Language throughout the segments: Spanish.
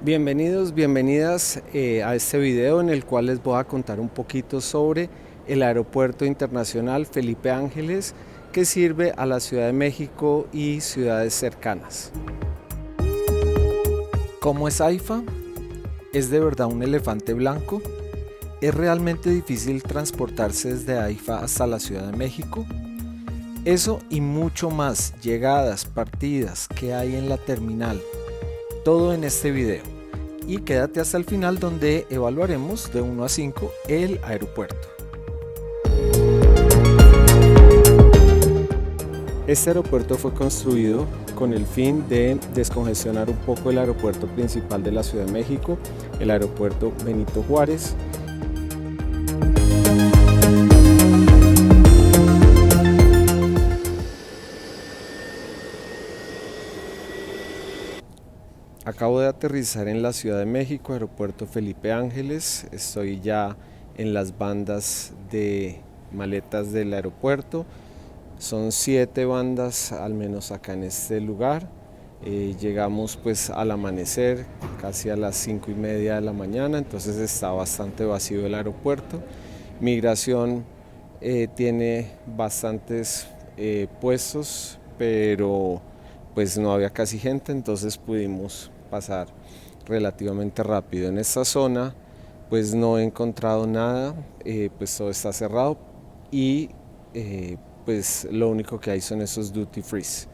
Bienvenidos, bienvenidas a este video en el cual les voy a contar un poquito sobre el Aeropuerto Internacional Felipe Ángeles, que sirve a la Ciudad de México y ciudades cercanas. ¿Cómo es AIFA? ¿Es de verdad un elefante blanco? ¿Es realmente difícil transportarse desde AIFA hasta la Ciudad de México? Eso y mucho más, llegadas, partidas, que hay en la terminal, todo en este video. Y quédate hasta el final donde evaluaremos de 1 a 5 el aeropuerto. Este aeropuerto fue construido con el fin de descongestionar un poco el aeropuerto principal de la Ciudad de México, el aeropuerto Benito Juárez. Acabo de aterrizar en la Ciudad de México, aeropuerto Felipe Ángeles. Estoy ya en las bandas de maletas del aeropuerto. Son 7 bandas al menos acá en este lugar. Llegamos pues al amanecer, casi a las 5:30 de la mañana, entonces está bastante vacío el aeropuerto. Migración tiene bastantes puestos, pero pues no había casi gente, entonces pudimos pasar relativamente rápido. En esta zona pues no he encontrado nada, pues todo está cerrado y pues lo único que hay son esos duty frees.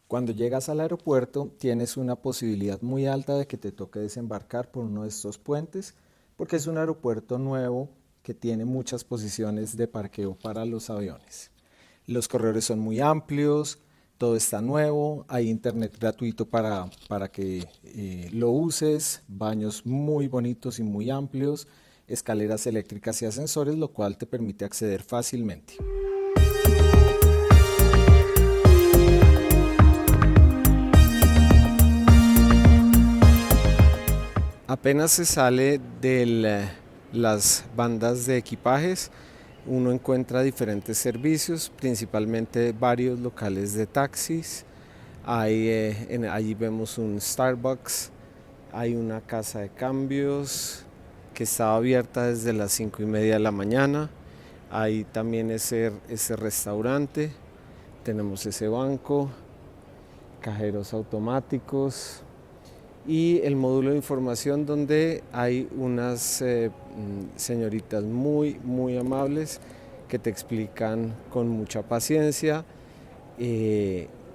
Cuando llegas al aeropuerto tienes una posibilidad muy alta de que te toque desembarcar por uno de estos puentes, porque es un aeropuerto nuevo que tiene muchas posiciones de parqueo para los aviones. Los corredores son muy amplios, todo está nuevo, hay internet gratuito para que lo uses, baños muy bonitos y muy amplios, escaleras eléctricas y ascensores, lo cual te permite acceder fácilmente. Apenas se sale de las bandas de equipajes, uno encuentra diferentes servicios, principalmente varios locales de taxis. Allí vemos un Starbucks, hay una casa de cambios que estaba abierta desde las 5:30 de la mañana. Hay también ese restaurante, tenemos ese banco, cajeros automáticos y el módulo de información donde hay unas señoritas muy amables que te explican con mucha paciencia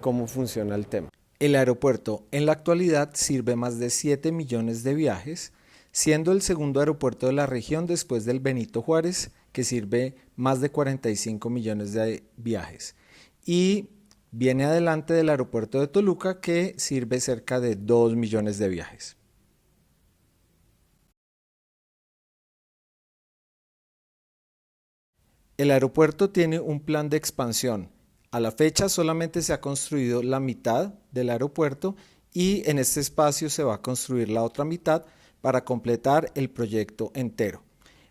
cómo funciona el tema. El aeropuerto en la actualidad sirve más de 7 millones de viajes, siendo el segundo aeropuerto de la región después del Benito Juárez, que sirve más de 45 millones de viajes. Y viene adelante del aeropuerto de Toluca, que sirve cerca de 2 millones de viajes. El aeropuerto tiene un plan de expansión. A la fecha solamente se ha construido la mitad del aeropuerto y en este espacio se va a construir la otra mitad para completar el proyecto entero.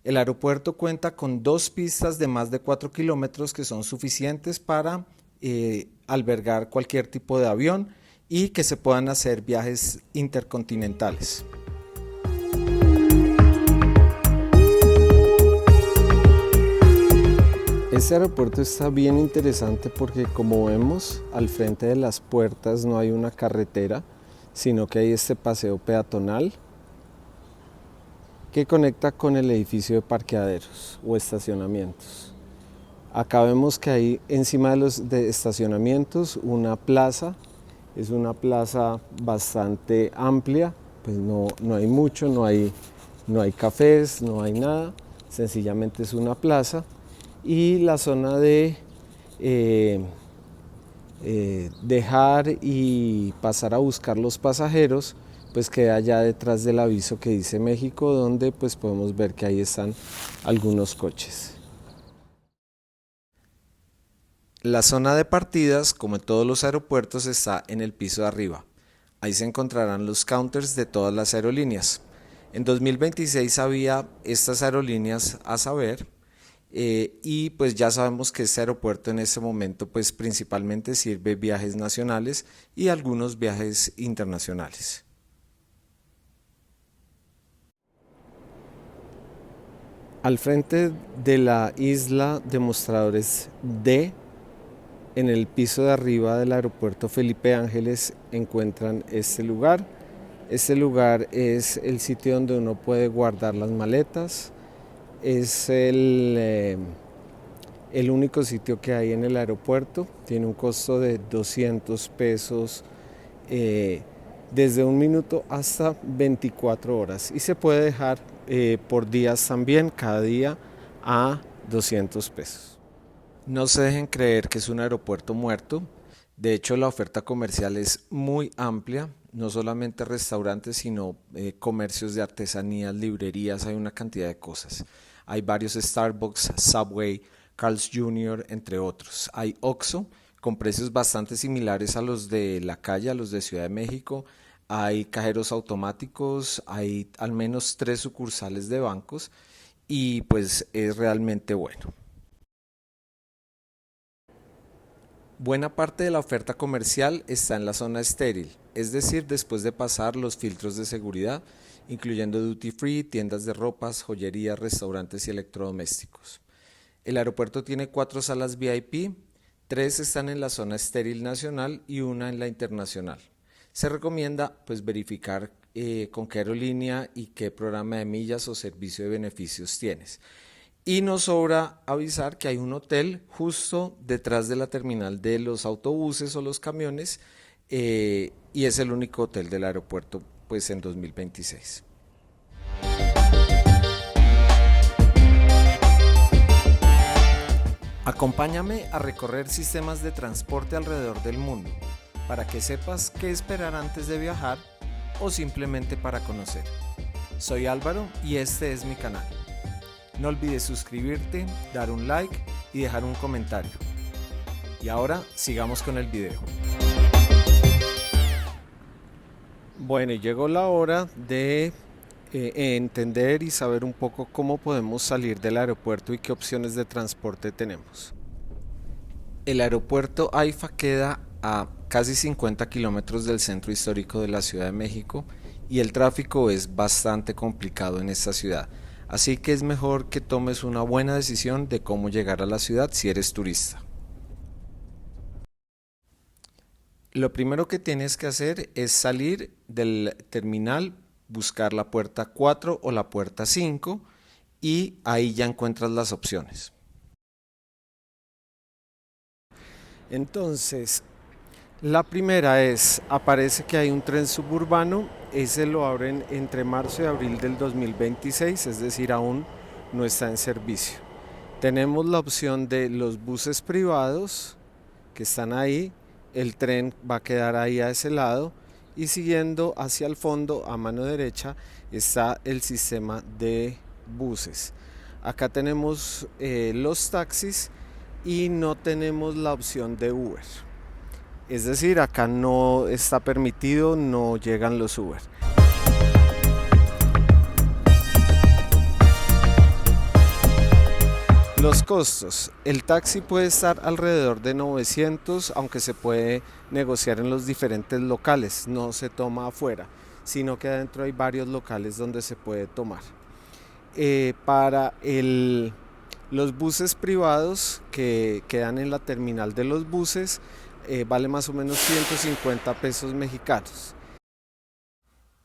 El aeropuerto cuenta con 2 pistas de más de 4 kilómetros que son suficientes para albergar cualquier tipo de avión y que se puedan hacer viajes intercontinentales. Este aeropuerto está bien interesante porque, como vemos, al frente de las puertas no hay una carretera, sino que hay este paseo peatonal que conecta con el edificio de parqueaderos o estacionamientos. Acá vemos que hay encima de los estacionamientos una plaza, es una plaza bastante amplia, pues no hay mucho, no hay cafés, no hay nada, sencillamente es una plaza. Y la zona de dejar y pasar a buscar los pasajeros pues queda allá detrás del aviso que dice México, donde pues podemos ver que ahí están algunos coches. La zona de partidas, como en todos los aeropuertos, está en el piso de arriba. Ahí se encontrarán los counters de todas las aerolíneas. En 2026 había estas aerolíneas a saber, y pues ya sabemos que este aeropuerto en este momento pues principalmente sirve viajes nacionales y algunos viajes internacionales. Al frente de la isla de Mostradores D, en el piso de arriba del aeropuerto Felipe Ángeles, encuentran este lugar. Este lugar es el sitio donde uno puede guardar las maletas. Es el único sitio que hay en el aeropuerto. Tiene un costo de 200 pesos desde 1 minuto hasta 24 horas. Y se puede dejar por días también, cada día a 200 pesos. No se dejen creer que es un aeropuerto muerto. De hecho, la oferta comercial es muy amplia, no solamente restaurantes, sino comercios de artesanías, librerías, hay una cantidad de cosas. Hay varios Starbucks, Subway, Carl's Jr., entre otros. Hay Oxxo, con precios bastante similares a los de la calle, a los de Ciudad de México. Hay cajeros automáticos, hay al menos 3 sucursales de bancos y pues es realmente bueno. Buena parte de la oferta comercial está en la zona estéril, es decir, después de pasar los filtros de seguridad, incluyendo duty free, tiendas de ropas, joyerías, restaurantes y electrodomésticos. El aeropuerto tiene 4 salas VIP, 3 están en la zona estéril nacional y una en la internacional. Se recomienda pues verificar con qué aerolínea y qué programa de millas o servicio de beneficios tienes. Y nos sobra avisar que hay un hotel justo detrás de la terminal de los autobuses o los camiones y es el único hotel del aeropuerto pues en 2026. Acompáñame a recorrer sistemas de transporte alrededor del mundo para que sepas qué esperar antes de viajar o simplemente para conocer. Soy Álvaro y este es mi canal. No olvides suscribirte, dar un like y dejar un comentario. Y ahora sigamos con el video. Bueno, llegó la hora de entender y saber un poco cómo podemos salir del aeropuerto y qué opciones de transporte tenemos. El aeropuerto AIFA queda a casi 50 kilómetros del centro histórico de la Ciudad de México y el tráfico es bastante complicado en esta ciudad. Así que es mejor que tomes una buena decisión de cómo llegar a la ciudad si eres turista. Lo primero que tienes que hacer es salir del terminal, buscar la puerta 4 o la puerta 5 y ahí ya encuentras las opciones. Entonces, la primera es, aparece que hay un tren suburbano, ese lo abren entre marzo y abril del 2026, es decir, aún no está en servicio. Tenemos la opción de los buses privados que están ahí, el tren va a quedar ahí a ese lado y siguiendo hacia el fondo a mano derecha está el sistema de buses. Acá tenemos los taxis y no tenemos la opción de Uber. Es decir, acá no está permitido, no llegan los Uber. Los costos. El taxi puede estar alrededor de 900, aunque se puede negociar en los diferentes locales. No se toma afuera, sino que adentro hay varios locales donde se puede tomar. Para los buses privados que quedan en la terminal de los buses, vale más o menos 150 pesos mexicanos.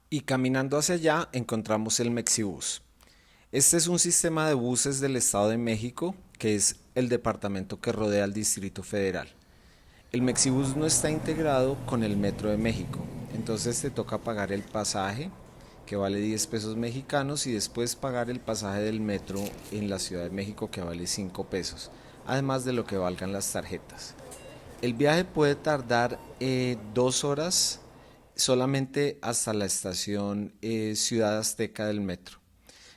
Y caminando hacia allá encontramos el Mexibus. Este es un sistema de buses del Estado de México, que es el departamento que rodea al Distrito Federal. El Mexibus no está integrado con el Metro de México, entonces te toca pagar el pasaje, que vale 10 pesos mexicanos, y después pagar el pasaje del metro en la Ciudad de México, que vale 5 pesos, además de lo que valgan las tarjetas. El viaje puede tardar 2 horas solamente hasta la estación Ciudad Azteca del metro.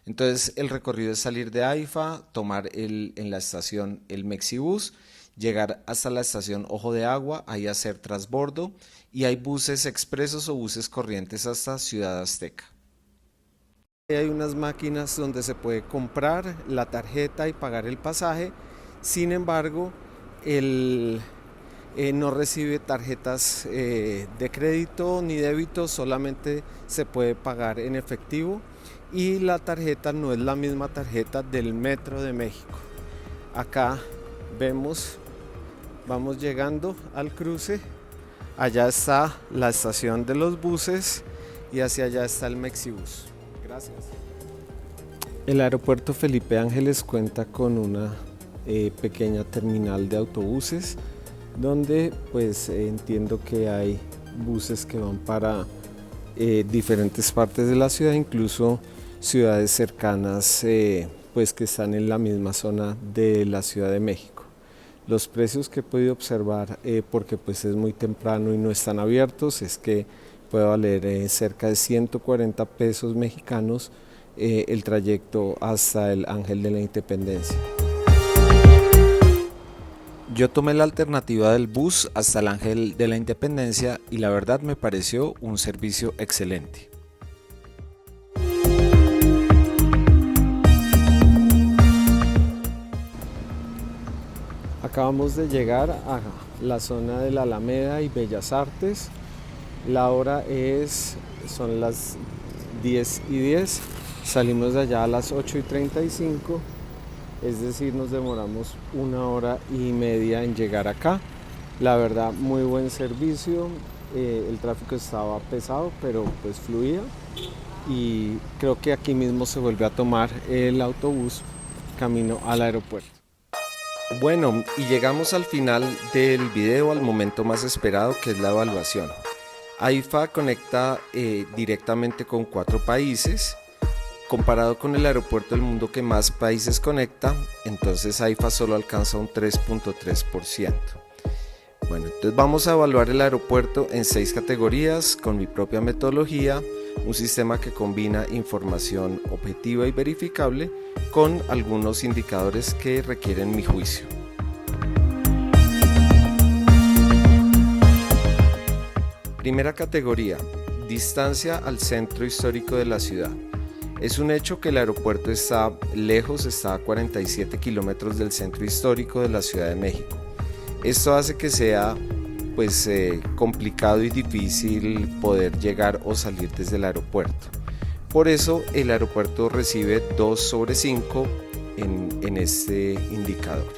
Entonces el recorrido es salir de AIFA, tomar en la estación el Mexibus, llegar hasta la estación Ojo de Agua, ahí hacer transbordo y hay buses expresos o buses corrientes hasta Ciudad Azteca. Hay unas máquinas donde se puede comprar la tarjeta y pagar el pasaje, sin embargo no recibe tarjetas de crédito ni débito, solamente se puede pagar en efectivo. y la tarjeta no es la misma tarjeta del Metro de México. Acá vemos, vamos llegando al cruce, allá está la estación de los buses y hacia allá está el Mexibus. Gracias. El aeropuerto Felipe Ángeles cuenta con una pequeña terminal de autobuses donde pues entiendo que hay buses que van para diferentes partes de la ciudad, incluso ciudades cercanas pues que están en la misma zona de la Ciudad de México. Los precios que he podido observar, porque pues es muy temprano y no están abiertos, es que puede valer cerca de 140 pesos mexicanos el trayecto hasta el Ángel de la Independencia. Yo tomé la alternativa del bus hasta el Ángel de la Independencia y la verdad me pareció un servicio excelente. Acabamos de llegar a la zona de la Alameda y Bellas Artes. La hora son las 10:10. Salimos de allá a las 8:35. Es decir, nos demoramos 1 hora y media en llegar acá. La verdad, muy buen servicio. El tráfico estaba pesado, pero pues fluía. Y creo que aquí mismo se vuelve a tomar el autobús camino al aeropuerto. Bueno, y llegamos al final del video, al momento más esperado, que es la evaluación. AIFA conecta directamente con 4 países. Comparado con el aeropuerto del mundo que más países conecta, entonces AIFA solo alcanza un 3.3%. Bueno, entonces vamos a evaluar el aeropuerto en 6 categorías con mi propia metodología, un sistema que combina información objetiva y verificable con algunos indicadores que requieren mi juicio. Primera categoría, distancia al centro histórico de la ciudad. Es un hecho que el aeropuerto está lejos, está a 47 kilómetros del centro histórico de la Ciudad de México. Esto hace que sea complicado y difícil poder llegar o salir desde el aeropuerto. Por eso el aeropuerto recibe 2/5 en este indicador.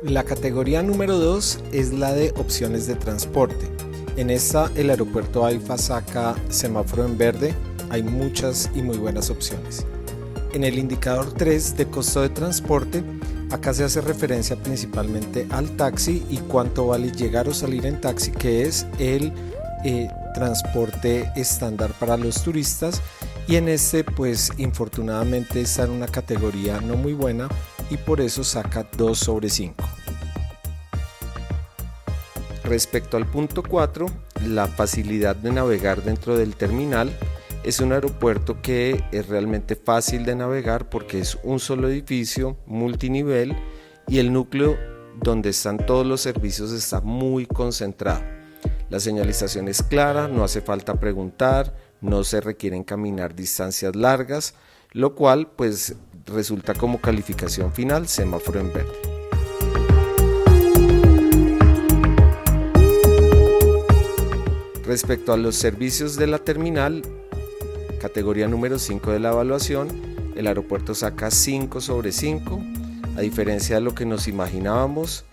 La categoría número 2 es la de opciones de transporte. En esta el aeropuerto AIFA saca semáforo en verde, hay muchas y muy buenas opciones. En el indicador 3 de costo de transporte, acá se hace referencia principalmente al taxi y cuánto vale llegar o salir en taxi, que es el transporte estándar para los turistas, y en este pues infortunadamente está en una categoría no muy buena y por eso saca 2/5. Respecto al punto 4, la facilidad de navegar dentro del terminal. Es un aeropuerto que es realmente fácil de navegar porque es un solo edificio multinivel y el núcleo donde están todos los servicios está muy concentrado. La señalización es clara, no hace falta preguntar, no se requieren caminar distancias largas, lo cual pues resulta como calificación final semáforo en verde. Respecto a los servicios de la terminal, categoría número 5 de la evaluación, el aeropuerto saca 5/5. A diferencia de lo que nos imaginábamos,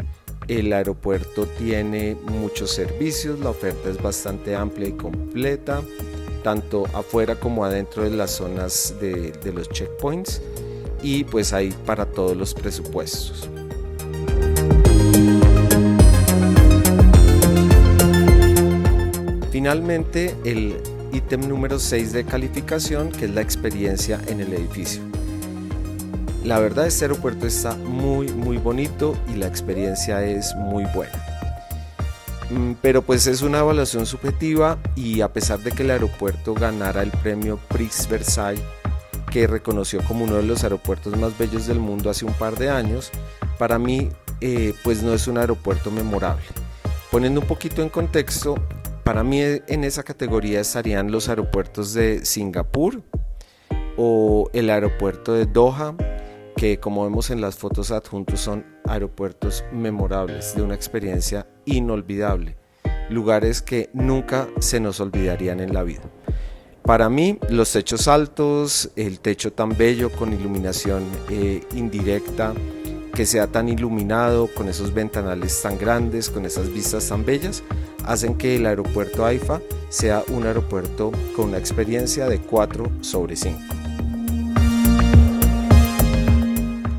el aeropuerto tiene muchos servicios, la oferta es bastante amplia y completa, tanto afuera como adentro de las zonas de los checkpoints, y pues hay para todos los presupuestos. Finalmente, el ítem número 6 de calificación, que es la experiencia en el edificio. La verdad, este aeropuerto está muy bonito y la experiencia es muy buena. Pero pues es una evaluación subjetiva y a pesar de que el aeropuerto ganara el premio Prix Versailles, que reconoció como uno de los aeropuertos más bellos del mundo hace un par de años, para mí pues no es un aeropuerto memorable. Poniendo un poquito en contexto, para mí en esa categoría estarían los aeropuertos de Singapur o el aeropuerto de Doha, que como vemos en las fotos adjuntos son aeropuertos memorables, de una experiencia inolvidable. lugares que nunca se nos olvidarían en la vida. Para mí, los techos altos, el techo tan bello con iluminación indirecta, que sea tan iluminado, con esos ventanales tan grandes, con esas vistas tan bellas, hacen que el aeropuerto AIFA sea un aeropuerto con una experiencia de 4 sobre 5.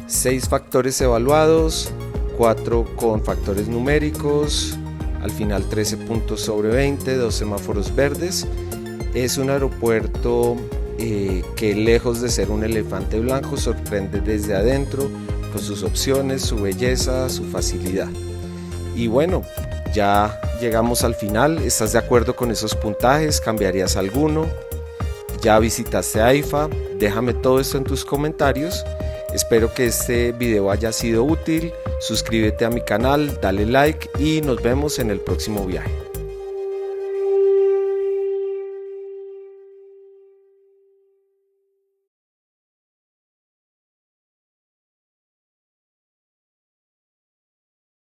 6 factores evaluados, 4 con factores numéricos, al final 13 puntos sobre 20, 2 semáforos verdes. Es un aeropuerto que, lejos de ser un elefante blanco, sorprende desde adentro con sus opciones, su belleza, su facilidad. Y bueno, ya llegamos al final. ¿Estás de acuerdo con esos puntajes? ¿Cambiarías alguno? ¿Ya visitaste AIFA? Déjame todo esto en tus comentarios. Espero que este video haya sido útil. Suscríbete a mi canal, dale like y nos vemos en el próximo viaje.